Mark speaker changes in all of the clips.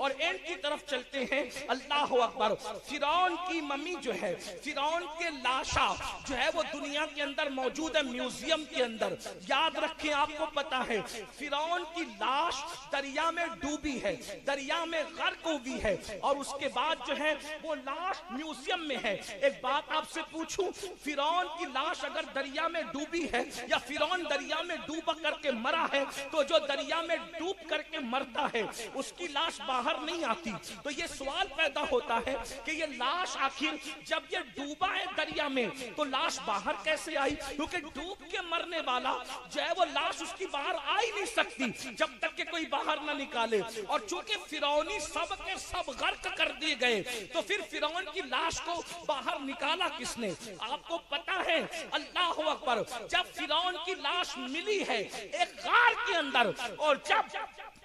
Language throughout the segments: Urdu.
Speaker 1: اور اینڈ کی طرف چلتے ہیں. اللہ اکبر. فرعون کی ممی جو ہے, فرعون کے لاشا جو ہے وہ دنیا کے اندر موجود ہے, میوزیم کے اندر. یاد رکھیں, آپ کو پتا ہے فرعون کی لاش دریا میں ڈوبی ہے, دریا میں غرق ہوئی ہے, اور اس کے بعد جو ہے وہ لاش میوزیم میں ہے. ایک بات آپ سے پوچھوں, فرعون کی لاش اگر دریا میں ڈوبی ہے یا فرعون دریا میں ڈوب کر کے مرا ہے, تو جو دریا میں ڈوب کر کے مرتا ہے اس کی لاش باہر نہیں آتی. تو یہ سوال پیدا ہوتا ہے کہ یہ لاش آخر جب یہ ڈوبا ہے دریا میں تو لاش باہر کیسے آئی؟ کیونکہ ڈوب کے مرنے والا جو ہے وہ لاش اس کی باہر آ ہی نہیں سکتی جب تک کہ کوئی باہر نہ نکالے. اور چونکہ فرعونی سب کے سب غرق کر دیے گئے تو پھر فرعون کی لاش کو باہر نکالا کس نے؟ آپ کو پتا ہے اللہ اکبر, جب فرعون کی لاش ملی ہے ایک غار کے اندر, اور جب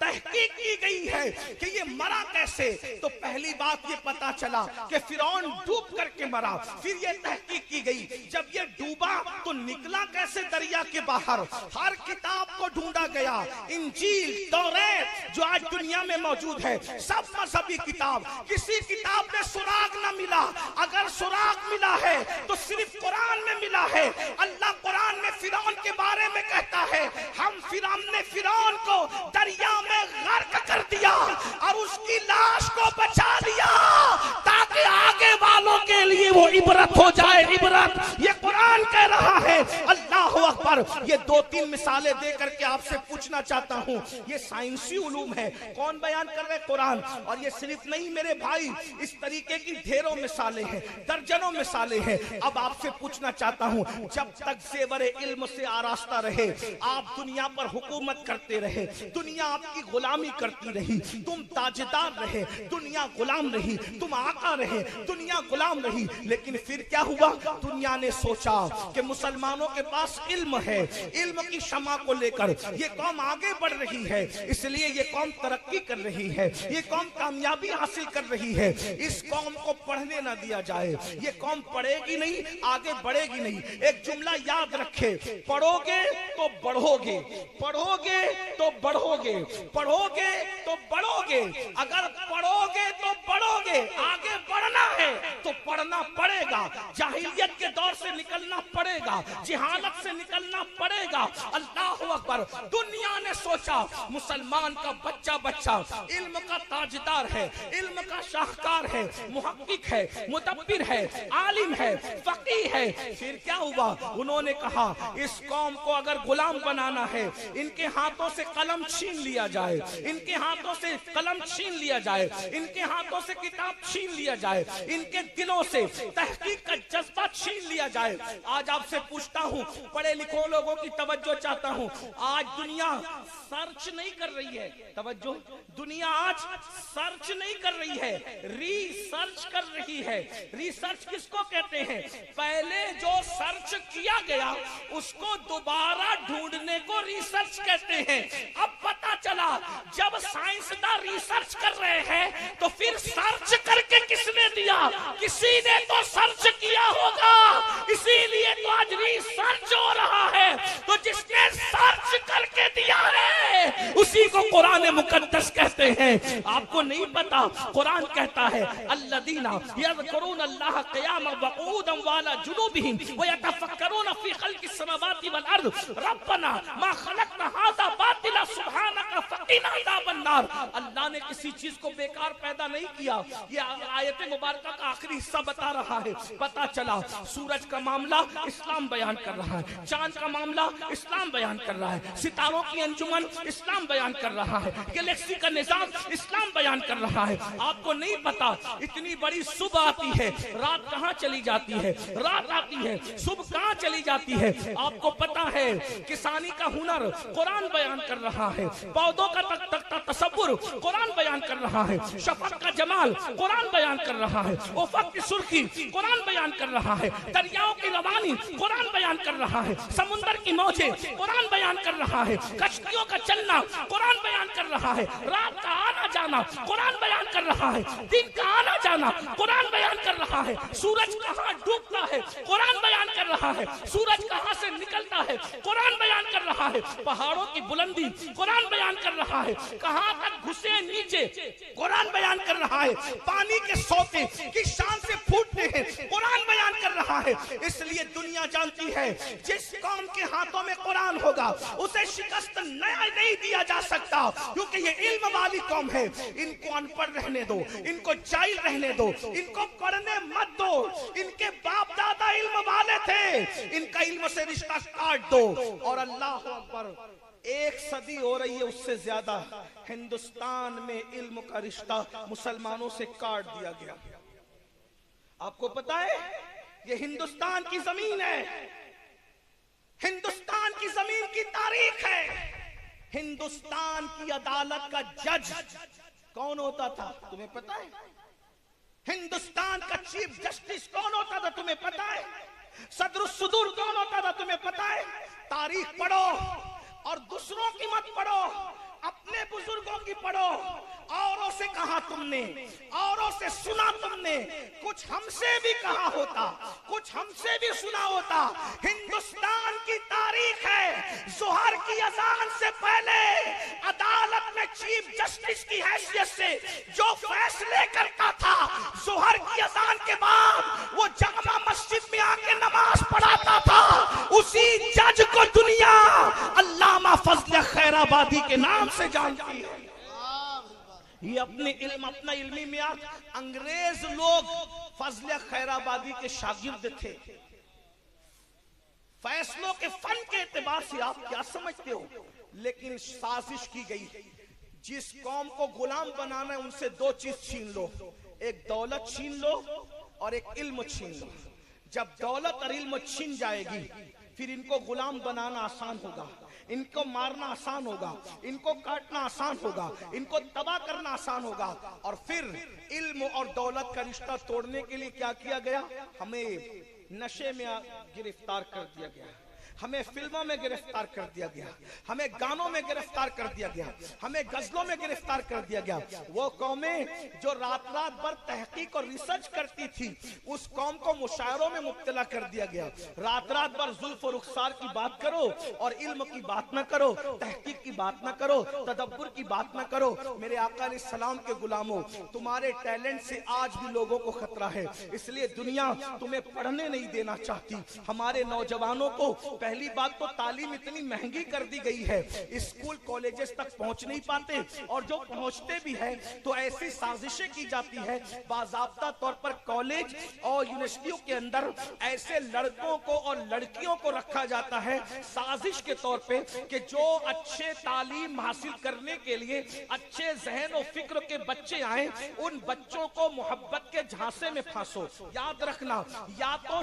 Speaker 1: تحقیق کی گئی ہے کہ یہ مرا کیسے, تو پہلی بات یہ پتا چلا کہ فرعون ڈوب کر کے مرا. پھر یہ تحقیق کی گئی جب یہ ڈوبا تو نکلا کیسے دریا کے باہر. ہر کتاب کو ڈھونڈا گیا, انجیل, توریت جو آج دنیا میں موجود ہے, سب مذہبی کتاب, کسی کتاب میں سراغ نہ ملا. اگر سراغ ملا ہے تو صرف قرآن میں ملا ہے. اللہ قرآن میں فرعون کے بارے میں کہتا ہے ہم نے فرعون کو دریا میں غرق کر دیا اور اس کی لاش کو بچا لیا تاکہ آگے والوں کے لیے وہ عبرت ہو جائے. عبرت یہ قرآن کہہ رہا ہے. اللہ اکبر. یہ دو تین مثالیں دے کر کے آپ سے پوچھنا چاہتا ہوں, یہ سائنسی علوم ہے, کون بیان کر رہے؟ قرآن. اور یہ صرف نہیں میرے بھائی, اس طریقے کی ڈھیروں مثالیں ہیں, درجنوں مثالیں ہیں. اب آپ سے پوچھنا چاہتا ہوں, جب تک زیور علم سے آراستہ رہے, آپ دنیا پر حکومت کرتے رہے, دنیا آپ کی غلامی کرتی رہی, تم تاجدار رہے, دنیا غلام رہی, تم آقا رہے, دنیا غلام رہی. لیکن پھر کیا ہوا؟ دنیا نے سوچا کہ مسلمانوں کے پاس علم ہے, علم کی شمع کو لے کر یہ قوم آگے بڑھ رہی ہے, اس لیے یہ قوم ترقی کر رہی ہے, یہ قوم کامیابی حاصل کر رہی ہے. اس قوم کو پڑھنے نہ دیا جائے, یہ قوم پڑھے گی نہیں, آگے بڑھے گی نہیں. ایک جملہ یاد رکھے, پڑھو گے تو بڑھو گے, پڑھو گے تو بڑھو گے, پڑھو گے تو بڑھو گے. اگر پڑھو گے تو بڑھو گے, آگے بڑھنا ہے تو پڑھنا پڑے گا. جاہلیت کے دور سے نکلنا پڑے گا, جہالت سے نکلنا پڑے گا. اللہ اکبر. دنیا نے سوچا مسلمان کا بچہ بچہ علم کا تاجدار ہے, علم کا شاہکار ہے, محقق ہے, مدبر ہے, عالم ہے, فقیہ ہے. پھر کیا ہوا؟ انہوں نے کہا اس قوم کو اگر غلام بنانا ہے, ان کے ہاتھوں سے قلم چھین لیا جائے, ان کے ہاتھوں سے قلم چھین لیا جائے, ان کے ہاتھوں سے کتاب چھین لیا جائے, ان کے دلوں سے تحقیق کا جذبہ چھین لیا جائے. آج آپ سے پوچھتا ہوں, پڑھے لکھوں لوگوں کی توجہ چاہتا ہوں, آج دنیا سرچ نہیں کر رہی ہے, توجہ, دنیا آج سرچ نہیں کر رہی ہے, ریسرچ کر رہی ہے. ریسرچ کس کو کہتے ہیں؟ پہلے جو سرچ کیا گیا اس کو دوبارہ ڈھونڈنے کو ریسرچ کہتے ہیں. اب پتا چلا جب سائنسداں ریسرچ کر رہے ہیں تو پھر سرچ کر کے کس نے دیا؟ کسی نے تو سرچ کیا ہوگا, اسی لیے تو آج ریسرچ ہو رہا ہے. تو جس نے سرچ کر کے دیا ہے اسی کو قرآن مقدس کہتے ہیں. آپ کو نہیں پتا, قرآن کہتا ہے الذین یذکرون اللہ قیاما وقعودا وعلی جنوبہم ویتفکرون فی خلق السماوات والارض ربنا ما خلقت ھذا باطلا سبحانک فقنا عذاب النار. اللہ نے کسی چیز کو بیکار پیدا نہیں کیا. یہ آیت مبارکہ کا آخری حصہ بتا رہا ہے. پتا چلا سورج کا معاملہ اسلام بیان کر رہا ہے, چاند کا معاملہ اسلام بیان کر رہا ہے, ستاروں کی انجمن اسلام بیان کر رہا ہے, گلیکسی کا نظام اسلام بیان کر رہا ہے. آپ کو نہیں پتا اتنی بڑی صبح آتی ہے, رات کہاں چلی جاتی ہے, رات آتی ہے, صبح کہاں چلی جاتی ہے. آپ کو پتا ہے کسانی کا ہنر قرآن بیان کر رہا ہے, پودوں کا تصور قرآن بیان کر رہا ہے, شفق کا جمال قرآن بیان کر رہا ہے, افق کی سرخی قرآن بیان کر رہا ہے, دریاؤں کی روانی قرآن بیان کر رہا ہے, سمندر کی موجیں موجیں قرآن بیان کر رہا ہے، کشتیوں کا چلنا قرآن بیان کر رہا ہے، رات کا آنا جانا قرآن بیان کر رہا ہے، دن کا آنا جانا قرآن بیان کر رہا ہے، سورج کہاں ڈوبتا ہے قرآن بیان کر رہا ہے، سورج کہاں سے نکلتا ہے قرآن بیان کر رہا ہے، پہاڑوں کی بلندی قرآن بیان کر رہا ہے، کہاں تک گھسے نیچے قرآن بیان کر رہا ہے، پانی کے سوتے کس شان سے پھوٹتے ہیں قرآن بیان کر رہا ہے۔ اس لیے دنیا جانتی ہے جس قوم کے ہاتھوں میں قرآن ہوگا اسے شکست نہیں دیا جا سکتا، کیونکہ یہ علم والی قوم ہے۔ ان کو ان پڑھ رہنے دو، ان کو جاہل رہنے دو، ان کو پڑھنے مت دو، ان کے باپ دادا علم والے تھے، ان کا علم سے رشتہ کاٹ دو۔ اور اللہ اکبر، 1 صدی ہو رہی ہے، اس سے زیادہ ہندوستان میں علم کا رشتہ مسلمانوں سے کاٹ دیا گیا۔ آپ کو پتا ہے یہ ہندوستان کی زمین ہے، ہندوستان کی زمین کی تاریخ ہے۔ ہندوستان کی عدالت کا جج کون ہوتا تھا تمہیں پتا ہے؟ ہندوستان کا چیف جسٹس کون ہوتا تھا تمہیں پتا ہے؟ صدر الصدور کون ہوتا تھا تمہیں پتا ہے؟ تاریخ پڑھو اور دوسروں کی مت پڑھو، اپنے بزرگوں کی پڑھو۔ اوروں سے کہا تم نے، اوروں سے سنا تم نے، کچھ ہم سے بھی کہا ہوتا، کچھ ہم سے بھی سنا ہوتا۔ ہندوستان کی تاریخ ہے، ظہر کی اذان سے پہلے عدالت میں چیف جسٹس کی حیثیت سے جو فیصلے کرتا تھا، ظہر کی اذان کے بعد وہ جامع مسجد میں آ کے نماز پڑھاتا تھا، اسی جج کو دنیا علامہ فضل خیرآبادی کے نام سے جانتی ہے۔ یہ اپنے علم، اپنا علمی معیار، انگریز لوگ فضل خیرآبادی کے شاگرد تھے۔ فیصلوں کے فن کے اعتبار سے آپ کیا سمجھتے ہو؟ لیکن سازش کی گئی، جس قوم کو غلام بنانا ہے ان سے 2 چیز چھین لو، ایک دولت چھین لو اور ایک علم چھین لو۔ جب دولت اور علم چھین جائے گی پھر ان کو غلام بنانا آسان ہوگا، ان کو مارنا آسان ہوگا، ان کو کاٹنا آسان ہوگا، ان کو تباہ کرنا آسان ہوگا۔ اور پھر علم اور دولت کا رشتہ توڑنے کے لیے کیا کیا گیا؟ ہمیں نشے میں گرفتار کر دیا گیا، ہمیں فلموں میں گرفتار کر دیا گیا، ہمیں گانوں میں گرفتار کر دیا گیا، ہمیں غزلوں میں گرفتار کر دیا گیا۔ وہ قومیں جو رات بھر تحقیق اور ریسرچ کرتی تھی، اس قوم کو مشاعروں میں مبتلا کر دیا گیا۔ رات بھر زلف و رخسار کی بات کرو اور علم کی بات نہ کرو، تحقیق کی بات نہ کرو، تدبر کی بات نہ کرو۔ میرے آقا علیہ السلام کے غلاموں، تمہارے ٹیلنٹ سے آج بھی لوگوں کو خطرہ ہے، اس لیے دنیا تمہیں پڑھنے نہیں دینا چاہتی۔ ہمارے نوجوانوں کو پہلی بات تو تعلیم اتنی مہنگی کر دی گئی ہے، اسکول کالجز تک پہنچ نہیں پاتے، اور جو پہنچتے بھی ہیں تو ایسی سازشیں کی جاتی ہے، باضابطہ طور پر کالج اور یونیورسٹیوں کے اندر ایسے لڑکوں کو اور لڑکیوں کو رکھا جاتا ہے سازش کے طور پہ کہ جو اچھے تعلیم حاصل کرنے کے لیے اچھے ذہن و فکر کے بچے آئیں، ان بچوں کو محبت کے جھانسے میں پھانسو۔ یاد رکھنا، یا تو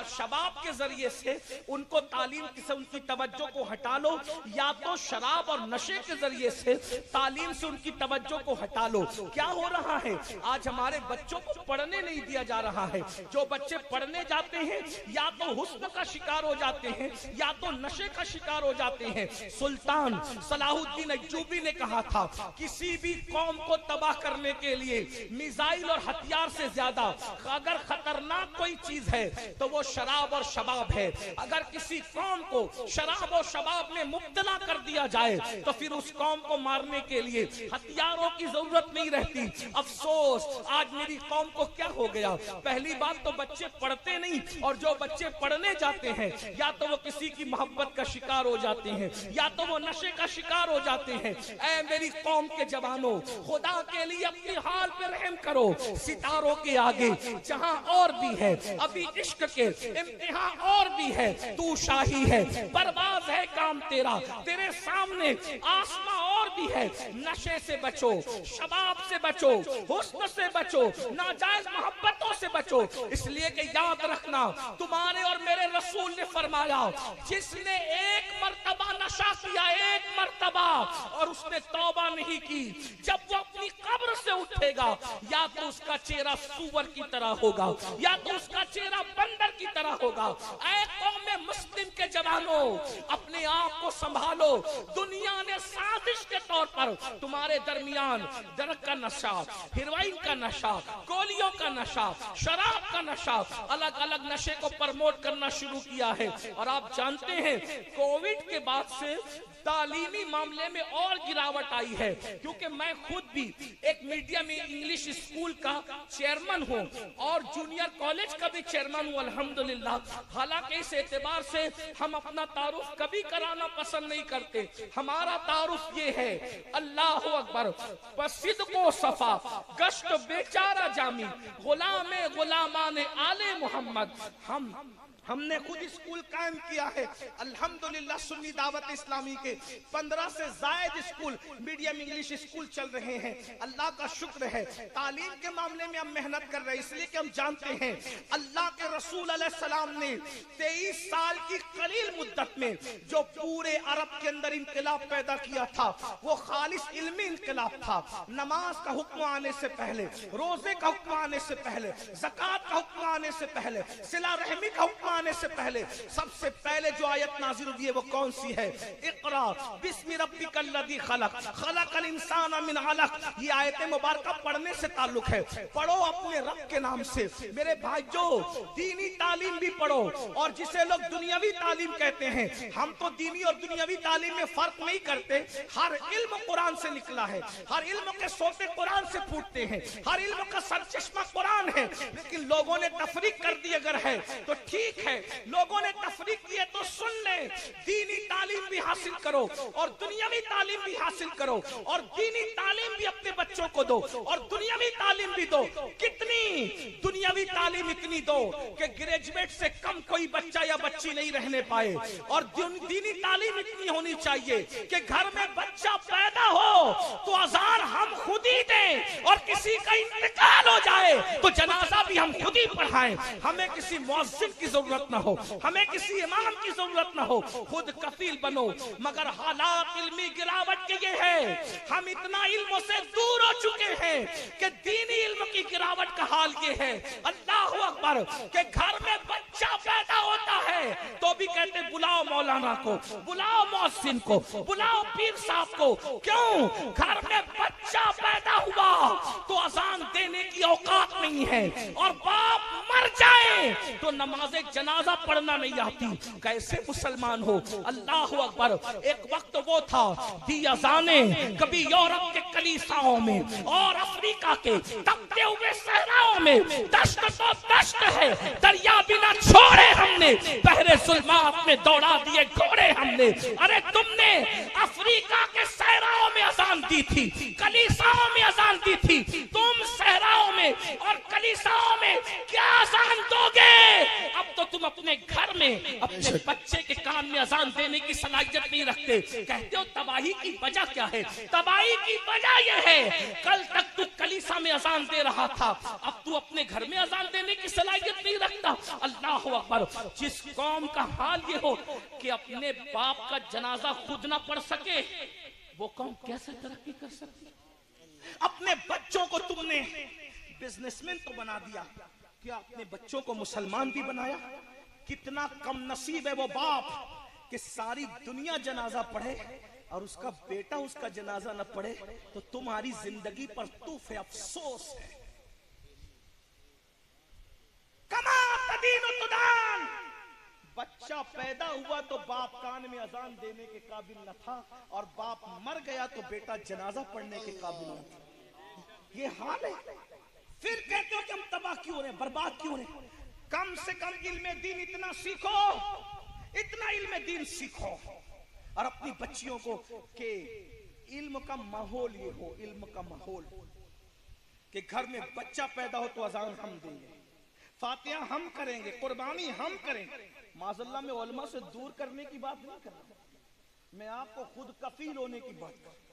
Speaker 1: شباب کے ذریعے سے ان کو تعلیم سے ان کی توجہ کو ہٹا لو، یا تو شراب اور نشے کے ذریعے سے تعلیم سے ان کی توجہ کو ہٹا لو۔ کیا ہو رہا ہے؟ آج ہمارے بچوں کو پڑھنے نہیں دیا جا رہا ہے۔ جو بچے پڑھنے جاتے ہیں یا تو حسن کا شکار ہو جاتے ہیں یا تو نشے کا شکار ہو جاتے ہیں۔ سلطان صلاح الدین ایوبی نے کہا تھا، کسی بھی قوم کو تباہ کرنے کے لیے میزائل اور ہتھیار سے زیادہ اگر خطرناک کوئی چیز ہے تو وہ شراب اور شباب ہے۔ اگر کسی قوم کو شراب و شباب میں مبتلا کر دیا جائے تو پھر اس قوم کو مارنے کے لیے ہتھیاروں کی ضرورت نہیں رہتی۔ افسوس، آج میری قوم کو کیا ہو گیا؟ پہلی بات تو بچے پڑھتے نہیں، اور جو بچے پڑھنے جاتے ہیں یا تو وہ کسی کی محبت کا شکار ہو جاتے ہیں یا تو وہ نشے کا شکار ہو جاتے ہیں۔ اے میری قوم کے جوانوں، خدا کے لیے اپنی حال پہ رحم کرو۔ ستاروں کے آگے جہاں اور بھی ہے، ابھی عشق کے امتحان اور بھی ہے، تو شاہی ہے، پرواز ہے کام تیرا، تیرے سامنے آسمان اور بھی ہے۔ نشے سے بچو، شباب سے بچو، حسن سے بچو، ناجائز محبتوں سے بچو، اس لیے کہ یاد رکھنا، تمہارے اور میرے رسول نے فرمایا، جس نے ایک مرتبہ نشہ کیا، ایک مرتبہ، اور اس نے توبہ نہیں کی، جب وہ اپنی قبر سے اٹھے گا یا تو اس کا چہرہ سور کی طرح ہوگا یا تو اس کا چہرہ بندر کی طرح ہوگا۔ اے قوم مسلم کے جوانوں، اپنے آپ کو سنبھالو، دنیا نے سازش کے طور پر تمہارے درمیان درک کا نشہ، ہیروئن کا نشہ، گولیوں کا نشہ، شراب کا نشہ، الگ الگ نشے کو پرموٹ کرنا شروع کیا ہے۔ اور آپ جانتے ہیں کووڈ کے بعد سے تعلیمی معاملے میں اور گراوٹ آئی ہے، کیونکہ میں خود بھی ایک میڈیم انگلش اسکول کا چیئرمن ہوں اور جونیئر کالج کا بھی چیئرمن ہوں الحمدللہ۔ حالانکہ اس اعتبار سے ہم اپنا تعارف کبھی کرانا پسند نہیں کرتے، ہمارا تعارف یہ ہے، اللہ اکبر، صدق و صفا، گشت بیچارہ جامی، غلام غلامان آل محمد۔ ہم نے خود اسکول قائم کیا ہے الحمدللہ، سنی دعوت اسلامی کے 15 سے زائد اسکول میڈیم انگلش اسکول چل رہے ہیں، اللہ کا شکر ہے۔ تعلیم کے معاملے میں ہم محنت کر رہے ہیں، اس لیے کہ ہم جانتے ہیں اللہ کے رسول علیہ السلام نے 23 سال کی قلیل مدت میں جو پورے عرب کے اندر انقلاب پیدا کیا تھا وہ خالص علمی انقلاب تھا۔ نماز کا حکم آنے سے پہلے، روزے کا حکم آنے سے پہلے، زکوٰۃ کا حکم آنے سے پہلے، صلہ رحمی کا حکم آنے سے پہلے، سب سے پہلے جو آیت نازل ہوئی ہے وہ کون سی ہے؟ اقرا بسم ربک الذی خلق خلق الانسان من علق۔ یہ آیت مبارکہ پڑھنے سے تعلق ہے، پڑھو اپنے رب کے نام سے۔ میرے بھائی جو دینی تعلیم بھی پڑھو، اور جسے لوگ دنیاوی تعلیم کہتے ہیں، ہم تو دینی اور دنیاوی تعلیم میں فرق نہیں کرتے۔ ہر علم قرآن سے نکلا ہے، ہر علم کے سوتے قرآن سے پھوٹتے ہیں، ہر علم کا سرچشمہ قرآن ہے، لیکن لوگوں نے تفریق کر دی اگر ہے تو ٹھیک ہے، لوگوں نے تفریق کیے تو سن لیں۔ دینی تعلیم بھی حاصل کرو اور دنیاوی تعلیم بھی حاصل کرو، اور دینی تعلیم بھی اپنے بچوں کو دو اور دنیاوی تعلیم بھی دو۔ کتنی دنیاوی تعلیم؟ اتنی دو کہ گریجویٹ سے کم کوئی بچہ یا بچی نہیں رہنے پائے، اور دینی تعلیم اتنی ہونی چاہیے کہ گھر میں بچہ پیدا ہو تو اذان ہم خود ہی دیں، اور کسی کا انتقال ہو جائے تو جنازہ بھی ہم خود ہی پڑھائیں۔ ہمیں کسی مؤذن کی ضرورت نہ ہو، ہمیں کسی امام کی ضرورت نہ ہو، خود کفیل بنو۔ مگر حالات علمی گراوٹ کے یہ ہے، ہم اتنا علموں سے دور ہو چکے ہیں کہ دینی علم کی گراوٹ کا حال یہ ہے، اللہ اکبر، کہ گھر میں بچہ پیدا ہوتا ہے تو بھی کہتے بلاؤ مولانا کو، بلاؤ مؤذن کو، بلاؤ پیر صاحب کو۔ کیوں؟ گھر میں بچہ پیدا ہوا تو اذان دینے کی اوقات نہیں ہے، اور باپ مر جائے تو نماز جنازہ پڑھنا نہیں آتی۔ کیسے مسلمان ہو؟ اللہ اکبر۔ ایک وقت وہ تھا دی اذانیں کبھی یورپ کے کلیساؤں میں اور افریقہ کے تپتے ہوئے صحراؤں میں، دشت تو دشت ہے، دریا بھی نہ چھوڑے ہم نے، بحر ظلمات میں دوڑا دیے گھوڑے ہم نے۔ ارے تم نے افریقہ کے صحراؤں میں اذان دی تھی، کلیساؤں میں اذان دی تھی، تم صحراؤں میں اور کلیساؤں میں کیا اذان دو گے؟ اب تو تم اپنے گھر میں اپنے بچے کے کان میں اذان دینے کی صلاحیت نہیں رکھتے۔ کہتے ہو تباہی کی وجہ کیا ہے؟ تباہی کی وجہ یہ ہے کل تک تو کلیسا میں اذان دے رہا تھا، اب تو اپنے گھر میں اذان دینے کی صلاحیت نہیں رکھتا۔ اللہ اکبر۔ جس قوم کا حال یہ ہو کہ اپنے باپ کا جنازہ خود نہ پڑھ سکے، وہ قوم کیسے ترقی کر سکتی؟ اپنے بچوں کو تم نے بزنس مین تو بنا دیا، کیا اپنے بچوں کو مسلمان بھی بنایا؟ کتنا کم نصیب ہے وہ باپ کہ ساری دنیا جنازہ پڑھے اور اس کا بیٹا اس کا جنازہ نہ پڑھے، تو تمہاری زندگی پر طوف افسوس ہے۔ کما تدین تدان۔ بچہ پیدا ہوا تو باپ کان میں اذان دینے کے قابل نہ تھا، اور باپ مر گیا تو بیٹا جنازہ پڑھنے کے قابل نہ تھا۔ یہ حال ہے۔ پھر کہتے ہو کہ ہم تباہ کیوں رہے، برباد کیوں رہے؟ کم سے کم علم دین اتنا سیکھو، اتنا علم دین سیکھو، اور اپنی بچیوں کو کہ علم کا ماحول یہ ہو، علم کا ماحول کہ گھر میں بچہ پیدا ہو تو اذان ہم دیں گے، فاتحہ ہم کریں گے، قربانی ہم کریں گے۔ معاذ اللہ میں علماء سے دور کرنے کی بات نہیں کر رہا، میں آپ کو خود کفیل ہونے کی بات کر رہا ہوں۔